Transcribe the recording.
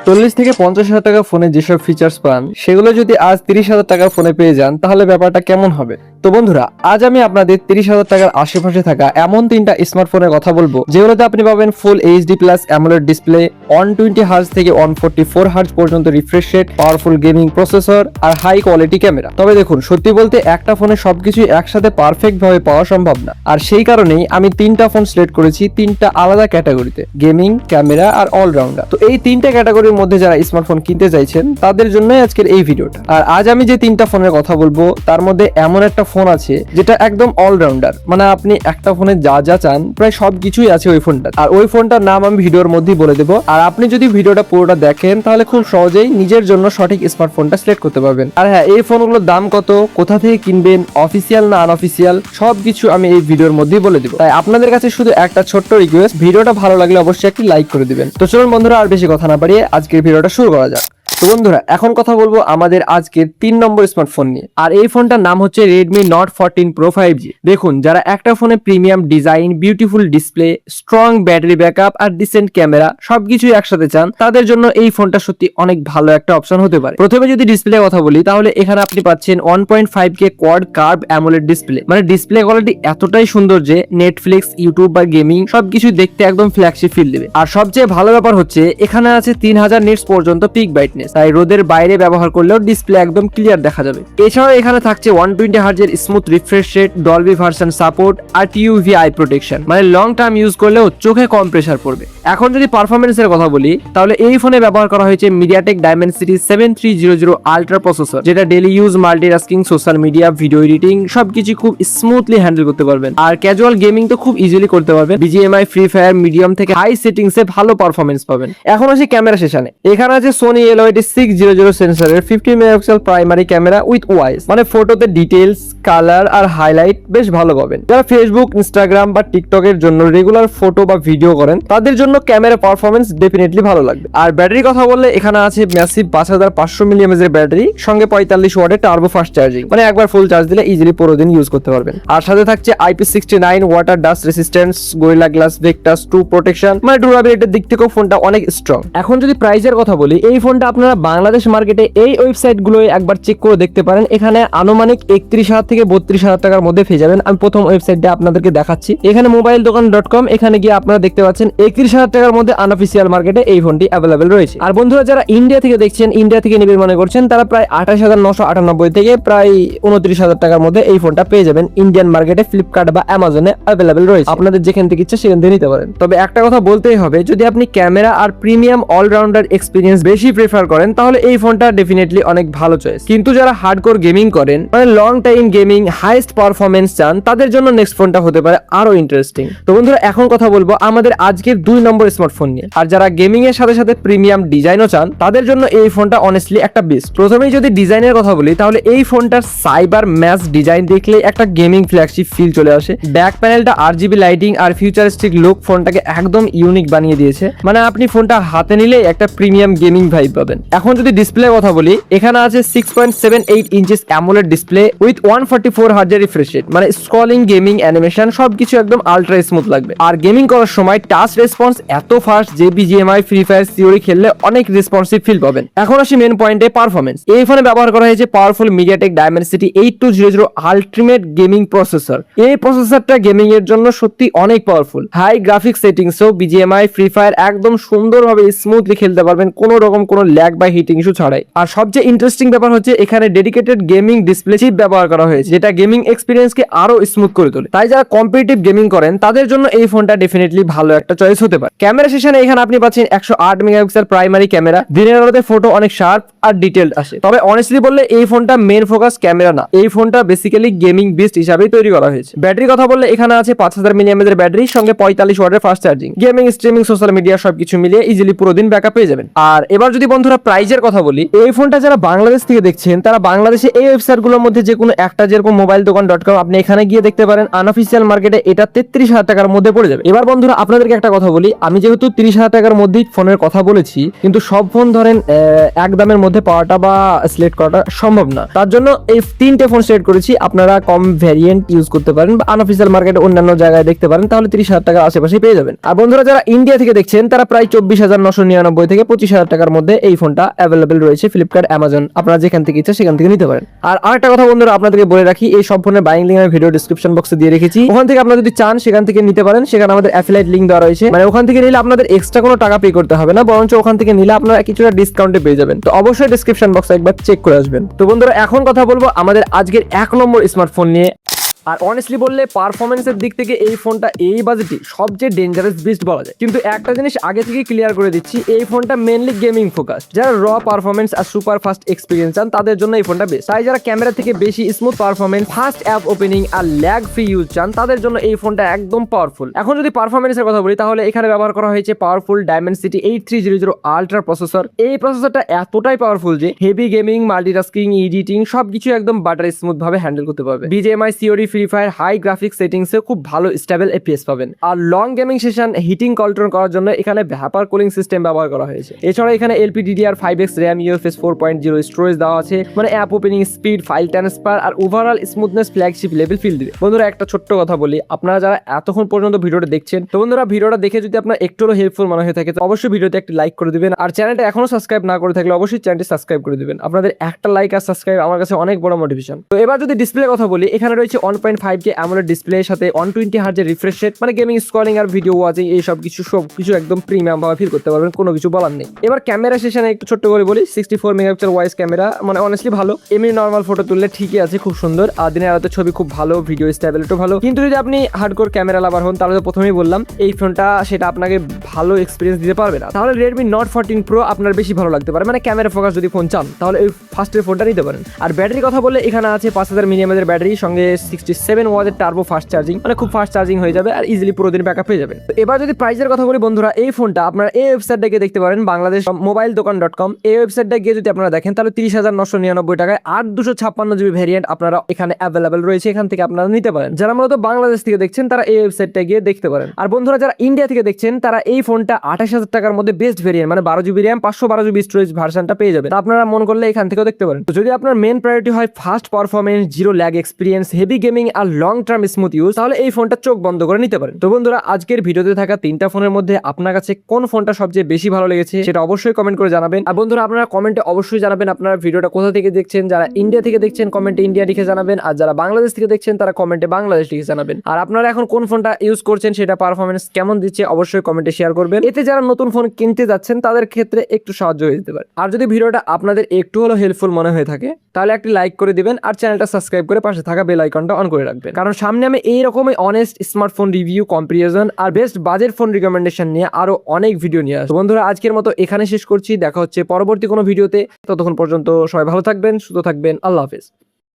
40 থেকে 50,000 টাকা ফোনে যেসব ফিচার্স পান সেগুলো যদি আজ 30,000 টাকার ফোনে পেয়ে যান তাহলে ব্যাপারটা কেমন হবে। তো বন্ধুরা, আজ আমি আপনাদের 30,000 টাকার আশেপাশে থাকা এমন তিনটা স্মার্টফোনের কথা বলবো যেগুলোতে আপনি পাবেন full HD plus AMOLED display, 120 hertz থেকে 144 হার্জ পর্যন্ত refresh rate, powerful gaming processor আর হাই কোয়ালিটি ক্যামেরা। তবে দেখুন, সত্যি বলতে একটা ফোনে সবকিছু একসাথে পারফেক্ট ভাবে পাওয়া সম্ভব না, আর সেই কারণেই আমি তিনটা ফোন সিলেক্ট করেছি তিনটা আলাদা ক্যাটাগরিতে, গেমিং, ক্যামেরা আর অলরাউন্ডার। তো এই তিনটা ক্যাটাগরির মধ্যে যারা স্মার্টফোন কিনতে চাইছেন তাদের জন্যই আজকের এই ভিডিওটা। আর আজ আমি যে তিনটা ফোনের কথা বলবো তার মধ্যে এমন একটা ফোন আছে যেটা একদম অলরাউন্ডার, মানে আপনি একটা ফোনে যা যা চান প্রায় সবকিছুই আছে ওই ফোনটা। আর ওই ফোনটার নাম আমি ভিডিওর মধ্যেই বলে দেবো, আর আপনি যদি ভিডিওটা পুরোটা দেখেন তাহলে খুব সহজেই নিজের জন্য সঠিক স্মার্টফোনটা সিলেক্ট করতে পারবেন। আর হ্যাঁ, এই ফোনগুলোর দাম কত, কোথা থেকে কিনবেন, অফিসিয়াল না আনঅফিসিয়াল, সবকিছু আমি এই ভিডিওর মধ্যেই বলে দেবো। তাই আপনাদের কাছে শুধু একটা ছোট্ট রিকোয়েস্ট, ভিডিওটা ভালো লাগলে অবশ্যই একটি লাইক করে দিবেন। তো চলুন বন্ধুরা, আর বেশি কথা না বাড়িয়ে আজকের ভিডিওটা শুরু করা যাক। তো বন্ধুরা, এখন কথা বলবো আমাদের আজকের 3 নম্বর স্মার্টফোন নিয়ে, আর এই ফোনটার নাম হচ্ছে Redmi Note 14 Pro 5G। দেখুন, যারা একটা ফোনে premium design, beautiful display, strong battery backup আর ডিসেন্ট ক্যামেরা সবকিছুই একসাথে চান তাদের জন্য এই ফোনটা সত্যি অনেক ভালো একটা অপশন হতে পারে। প্রথমে যদি ডিসপ্লে কথা বলি তাহলে এখানে আপনি পাচ্ছেন 1.5K quad curve AMOLED display, মানে ডিসপ্লে কোয়ালিটি এতটাই সুন্দর যে নেটফ্লিক্স, ইউটিউব বা গেমিং সবকিছু দেখতে একদম ফ্ল্যাগশিপ ফিল দেবে। আর সবচেয়ে ভালো ব্যাপার হচ্ছে এখানে আছে 3000 নিটস পর্যন্ত পিক ব্রাইটনেস, তাই রোদের বাইরে ব্যবহার করলেও ডিসপ্লে একদম ক্লিয়ার দেখা যাবে। এছাড়াও এখানে থাকছে 120 হার্জের smooth refresh rate, Dolby version support আর টিইউভি আই প্রোটেকশন, মানে লং টার্ম ইউজ করলেও চোখে কম প্রেসার পড়বে। এখন যদি পারফরমেন্সের কথা বলি তাহলে এই ফোনে ব্যবহার করা হয়েছে মিডিয়াটেক ডাইমেনসিটি 7300 আলট্রা প্রসেসর, যেটা daily use, multitasking, social media, video editing সবকিছু খুব স্মুথলি হ্যান্ডেল করতে পারবেন। আর ক্যাজুয়াল গেমিং তো খুব ইজিলি করতে পারবেন। বিজিএমআই, ফ্রি ফায়ার, মিডিয়াম থেকে হাই সেটিংসে ভালো পারফরমেন্স পাবেন। এখন আসি ক্যামেরা সেশনে। এখানে আছে সোনি LOD600 সেন্সরের 50 megapixel primary camera with wise, মানে ফটোতে ডিটেইলস, কালার আর হাইলাইট বেশ ভালো পাবেন। যারা ফেসবুক, ইনস্টাগ্রাম বা টিকটকের জন্য রেগুলার ফটো বা ভিডিও করেন তাদের জন্য ক্যামেরা পারফরমেন্স ডেফিনেটলি ভালো লাগবে। আর ব্যাটারি কথা বললে এখানে আছে ম্যাসিভ 5500 mAh এর ব্যাটারি, সঙ্গে 45 ওয়াটের টার্বো ফাস্ট চার্জিং, মানে একবার ফুল চার্জ দিলে ইজিলি পুরো দিন ইউজ করতে পারবেন। আর সাথে থাকছে IP69 water dust resistance, gorilla glass Victus 2 protection, মানে ডিউরেবিলিটির দিক থেকেও ফোনটা অনেক স্ট্রং। এখন যদি প্রাইসের কথা বলি, এই ফোনটা আপনারা বাংলাদেশ মার্কেটে এই ওয়েবসাইট গুলোয় একবার চেক করে দেখতে পারেন। এখানে আনুমানিক 31,000 থেকে 32,000 টাকার মধ্যে পেয়ে যাবেন। আমি প্রথম ওয়েবসাইটটা আপনাদেরকে দেখাচ্ছি, এখানে mobiledokkan.com। এখানে গিয়ে আপনারা দেখতে পাচ্ছেন 31,000 টাকার মধ্যে আনঅফিসিয়াল মার্কেটে এই ফোনটি অ্যাভেলেবেল রয়েছে। আর বন্ধুরা, যারা ইন্ডিয়া থেকে দেখছেন, ইন্ডিয়া থেকে নেবেন মনে করছেন, তারা প্রায় 28,998 থেকে প্রায় 29,000 টাকার মধ্যে এই ফোনটা পেয়ে যাবেন। ইন্ডিয়ান মার্কেটে ফ্লিপকার্ট বা অ্যামাজনে অ্যাভেলেবেল রয়েছে, আপনাদের যেখান থেকে ইচ্ছা সেখান থেকে নিতে পারেন। তবে একটা কথা বলতেই হবে, যদি আপনি ক্যামেরা আর প্রিমিয়াম অলরাউন্ডার এক্সপিরিয়েন্স বেশি প্রেফার করেন তাহলে এই ফোনটা ডেফিনেটলি অনেক ভালো চয়েস। কিন্তু যারা হার্ডকোর গেমিং করেন, মানে long time gaming, highest performance চান, তাদের জন্য নেক্সট ফোনটা হতে পারে আরো ইন্টারেস্টিং। তো বন্ধুরা, এখন কথা বলবো আমাদের আজকের 2 নম্বর স্মার্টফোন নিয়ে। আর যারা গেমিং এর সাথে সাথে প্রিমিয়াম ডিজাইনও চান তাদের জন্য এই ফোনটা অনেস্টলি একটা বেস্ট। প্রথমেই যদি ডিজাইনের কথা বলি তাহলে এই ফোনটার সাইবার ম্যাচ ডিজাইন দেখলে একটা গেমিং ফ্ল্যাগশিপ ফিল চলে আসে। ব্যাক প্যানেলটা RGB লাইটিং আর ফিউচারিস্টিক লুক ফোনটাকে একদম ইউনিক বানিয়ে দিয়েছে, মানে আপনি ফোনটা হাতে নিলে একটা প্রিমিয়াম গেমিং ভাইব পাবেন। এখন যদি ডিসপ্লে কথা বলি, এখানে আছে 6.78 ইঞ্চিস অ্যামোলেড ডিসপ্লে উইথ 144 হার্জের রিফ্রেশ রেট, মানে স্ক্রলিং, গেমিং, অ্যানিমেশন সবকিছু একদম আলট্রা স্মুথ লাগবে। আর গেমিং করার সময় টাচ রেসপন্স এত ফাস্ট যে BGMI, ফ্রি ফায়ার, সিওরি খেললে অনেক রেসপন্সিভ ফিল পাবেন। এখন আসি মেন পয়েন্টে, পারফরমেন্স। এই ফোনে ব্যবহার করা হয়েছে powerful MediaTek Dimensity 8200 ultimate gaming processor. এই প্রসেসরটা গেমিং এর জন্য সত্যি অনেক পাওয়ারফুল। হাই গ্রাফিক্স সেটিংসও BGMI, ফ্রি ফায়ার একদম সুন্দরভাবে স্মুথলি খেলতে পারবেন, কোনো রকম কোনো ল্যাগ বা হিটিং ইস্যু ছাড়াই। আর সবচেয়ে ইন্টারেস্টিং ব্যাপার হচ্ছে এখানে ডেডিকেটেড গেমিং ডিসপ্লে চিপ ব্যবহার করা হয়েছে, যেটা গেমিং এক্সপিরিয়েন্সকে আরো স্মুথ করে তোলে। তাই যারা কম্পিটিটিভ গেমিং করেন তাদের জন্য এই ফোনটা ডেফিনেটলি ভালো একটা চয়েস হতে পারে। ক্যামেরা সেশনে এখানে আপনি পাচ্ছেন 108 মেগাপিক্সেল প্রাইমারি ক্যামেরা, দিনের আলোতে ফটো অনেক শার্প আর ডিটেইলড আসে। তবে অনেস্টলি বললে এই ফোনটা মেন ফোকাস ক্যামেরা না, এই ফোনটা বেসিক্যালি গেমিং বিস্ট হিসাবেই তৈরি করা হয়েছে। ব্যাটারি কথা বললে এখানে আছে 5000 mAh এর ব্যাটারি, সঙ্গে 45 ওয়াটের fast charging. Gaming, streaming, social media সবকিছু মিলিয়ে ইজিলি পুরো দিন ব্যাকআপ পেয়ে যাবেন। আর এবার যদি বন্ধুরা প্রাইজের কথা বলি, এই ফোনটা যারা বাংলাদেশ থেকে দেখছেন তারা বাংলাদেশে এই ওয়েবসাইটগুলোর মধ্যে যে কোনো একটা, যেরকম mobiledokkan.com, আপনি এখানে গিয়ে দেখতে পারেন। আনঅফিসিয়াল মার্কেটে এটা 33,000 টাকার মধ্যে পড়ে যাবে। এবার বন্ধুরা আপনাদেরকে একটা কথা বলি, আমি যেহেতু 30,000 টাকার মধ্যেই ফোনের কথা বলেছি, কিন্তু সব ফোন ধরেন এক দামের মধ্যে পাওয়াটা বা সিলেক্ট করাটা সম্ভব না। তার জন্য এই 3টে ফোন সিলেক্ট করেছি। আপনারা কম ভ্যারিয়েন্ট ইউজ করতে পারেন বা আনঅফিসিয়াল মার্কেটে অন্যান্য জায়গায় দেখতে পারেন, তাহলে 30,000 টাকার আশেপাশে পেয়ে যাবেন। আর বন্ধুরা যারা ইন্ডিয়া থেকে দেখছেন তারা প্রায় 24,999 থেকে 25,000 টাকার মধ্যে এই ফোনটা অ্যাভেলেবেল রয়েছে ফ্লিপকার্ট, অ্যামাজন, আপনারা যেখান থেকে ইচ্ছা সেখান থেকে নিতে পারেন। আর আরেকটা কথা বন্ধুরা আপনাদেরকে বলে রাখি, এই সব ফোনের বাইং লিঙ্ক আমি ভিডিও ডিসক্রিপশন বক্সে দিয়ে রেখেছি, ওখান থেকে আপনারা যদি চান সেখান থেকে নিতে পারেন। সেখানে আমাদের অ্যাফিলিয়েট লিঙ্ক দেওয়া রয়েছে, মানে ওখান থেকে নিলে আপনাদের এক্সট্রা কোনো টাকা পে করতে হবে না, বরঞ্চ ওখান থেকে নিলে আপনারা কিছুটা ডিসকাউন্টে পেয়ে যাবেন। তো অবশ্যই ডিসক্রিপশন বক্সে একবার চেক করে আসবেন। তো বন্ধুরা এখন কথা বলবো আমাদের আজকের 1 নম্বর স্মার্টফোন নিয়ে। আর অনেস্টলি বললে পারফরমেন্সের দিক থেকে এই ফোনটা এই বাজেটে সবচেয়ে ডেঞ্জারাস বিস্ট বলা যায়। কিন্তু একটা জিনিস আগে থেকে ক্লিয়ার করে দিচ্ছি, এই ফোনটা মেনলি গেমিং ফোকাস। যারা র পারফরমেন্স আর সুপার ফাস্ট এক্সপিরিয়েন্স চান তাদের জন্য এই ফোনটা বেস্ট। তাই যারা ক্যামেরা থেকে বেশি smooth performance, fast app opening আর ল্যাগ ফ্রি ইউজ চান তাদের জন্য এই ফোনটা একদম পাওয়ারফুল। এখন যদি পারফরমেন্সের কথা বলি, তাহলে এখানে ব্যবহার করা হয়েছে পাওয়ারফুল Dimensity 8300 আলট্রা প্রসেসর। এই প্রসেসরটা এতটাই পাওয়ারফুল যে হেভি গেমিং, মাল্টিটাস্কিং, এডিটিং সবকিছু একদম বাটার স্মুথ ভাবে হ্যান্ডেল করতে পারবে। BGMI, COD, Free Fire, high graphics সেটিংসে খুব ভালো স্টেবল FPS পাবেন। আর long gaming session heating control করার জন্য এখানে ভ্যাপার কুলিং সিস্টেম ব্যবহার করা হয়েছে। এছাড়া এখানে LPDDR5X RAM, UFS 4.0 স্টোরেজ দেওয়া আছে, মানে app opening speed, file transfer আর overall smoothness flagship level feel দিবে। বন্ধুরা একটা ছোট্ট কথা বলি, আপনারা যারা এতক্ষণ পর্যন্ত ভিডিওটা দেখছেন, তো বন্ধুরা ভিডিওটা দেখে যদি আপনার একটু হেল্পফুল মনে হয়ে থাকে তো অবশ্যই ভিডিওতে একটি লাইক করে দিবেন। আর চ্যানেলটা এখনো সাবস্ক্রাইব না করে থাকলে অবশ্যই চ্যানেলটি সাবস্ক্রাইব করে দিবেন। আপনাদের একটা লাইক আর সাবস্ক্রাইব আমার কাছে অনেক বড় মোটিভেশন। তো এবার যদি ডিসপ্লে কথা বলি, এখানে রয়েছে 1.5K AMOLED ডিসপ্লের সাথে 120 Hz রিফ্রেশ রেট, মানে গেমিং, স্ক্রলিং আর ভিডিও ওয়াচিং এই সবকিছু একদম প্রিমিয়াম ভাবে ফিল করতে পারবেন, কোনো কিছু বলার নেই। এবার ক্যামেরা সেশনে একটু ছোট্ট করে বলি, 64 মেগাপিক্সেল ওয়াইস ক্যামেরা, মানে অনেস্টলি ভালো। এমনি নর্মাল ফটো তুললে ঠিকই আছে, খুব সুন্দর। আর দিনের আলোতে ছবি খুব ভালো, ভিডিও স্টেবিলিটিও ভালো। কিন্তু যদি আপনি হার্ডকোর ক্যামেরা লাভার হন তাহলে তো প্রথমেই বললাম এই ফোনটা সেটা আপনাকে ভালো এক্সপিরিয়েন্স দিতে পারবে না। তাহলে Redmi Note 14 Pro আপনার বেশি ভালো লাগতে পারে, মানে ক্যামেরা ফোকাস যদি ফোন চান তাহলে এই ফার্স্টের ফোনটা নিতে পারেন। আর ব্যাটারি কথা বললে এখানে আছে 5000 mAh ব্যাটারি, সঙ্গে 67 ওয়াটের টার্বো ফাস্ট চার্জিং, মানে খুব ফাস্ট চার্জিং হয়ে যাবে আর ইজিলি পুরো দিন ব্যাকআপ পেয়ে যাবেন। তো এবার যদি প্রাইসের কথা বলি বন্ধুরা, এই ফোনটা আপনারা এই ওয়েবসাইটে গিয়ে দেখতে পারেন, বাংলাদেশ mobiledokkan.com। এই ওয়েবসাইটে গিয়ে যদি আপনারা দেখেন তাহলে 30,999 টাকায় 8 GB ভ্যারিয়েন্ট আপনারা এখানে অ্যাভেলেবেল রয়েছে, এখান থেকে আপনারা নিতে পারেন। যারা মূলত বাংলাদেশ থেকে দেখছেন তারা এই ওয়েবসাইটে গিয়ে দেখতে পারেন। আর বন্ধুরা যারা ইন্ডিয়া থেকে দেখছেন তারা এই ফোনটা 28,000 টাকার মধ্যে বেস্ট ভ্যারিয়েন্ট, মানে 12 GB RAM 512 GB স্টোরেজ ভার্সনটা পেয়ে যাবেন। আপনারা মন করলে এখান থেকেও দেখতে পারেন। তো যদি আপনার মেন প্রায়োরিটি হয় fast performance, zero lag experience, heavy gaming আর লং টার্ম স্মুথ ইউজ, তাহলে এই ফোনটা চোখ বন্ধ করে নিতে পারেন। তো বন্ধুরা আজকের ভিডিওতে থাকা 3টা ফোনের মধ্যে আপনার কাছে কোন ফোনটা সবচেয়ে বেশি ভালো লেগেছে সেটা অবশ্যই কমেন্ট করে জানাবেন। আর বন্ধুরা আপনারা কমেন্টে অবশ্যই জানাবেন আপনারা ভিডিওটা কোথা থেকে দেখছেন। যারা ইন্ডিয়া থেকে দেখছেন কমেন্টে ইন্ডিয়া লিখে জানাবেন, আর যারা বাংলাদেশ থেকে দেখছেন তারা কমেন্টে বাংলাদেশ লিখে জানাবেন। আর আপনারা এখন কোন ফোনটা ইউজ করছেন, সেটা পারফরমেন্স কেমন দিচ্ছে অবশ্যই কমেন্টে শেয়ার করবেন। এতে যারা নতুন ফোন কিনতে যাচ্ছেন তাদের ক্ষেত্রে একটু সাহায্য হয়ে যেতে পারে। আর যদি ভিডিওটা আপনাদের একটু হলো হেল্পফুল মনে হয়ে থাকে তাহলে একটি লাইক করে দিবেন আর চ্যানেলটা সাবস্ক্রাইব করে পাশে থাকা বেল আইকনটা অন করে রাখবেন, কারণ সামনে আমি এইরকমই অনেস্ট স্মার্টফোন রিভিউ, কম্পারিজন আর বেস্ট বাজেট ফোন রিকমেন্ডেশন নিয়ে আরো অনেক ভিডিও নিয়ে আসবো। বন্ধুরা আজকের মতো এখানে শেষ করছি, দেখা হচ্ছে পরবর্তী কোনো ভিডিওতে। ততক্ষণ পর্যন্ত সবাই ভালো থাকবেন, সুস্থ থাকবেন, আল্লাহ হাফেজ।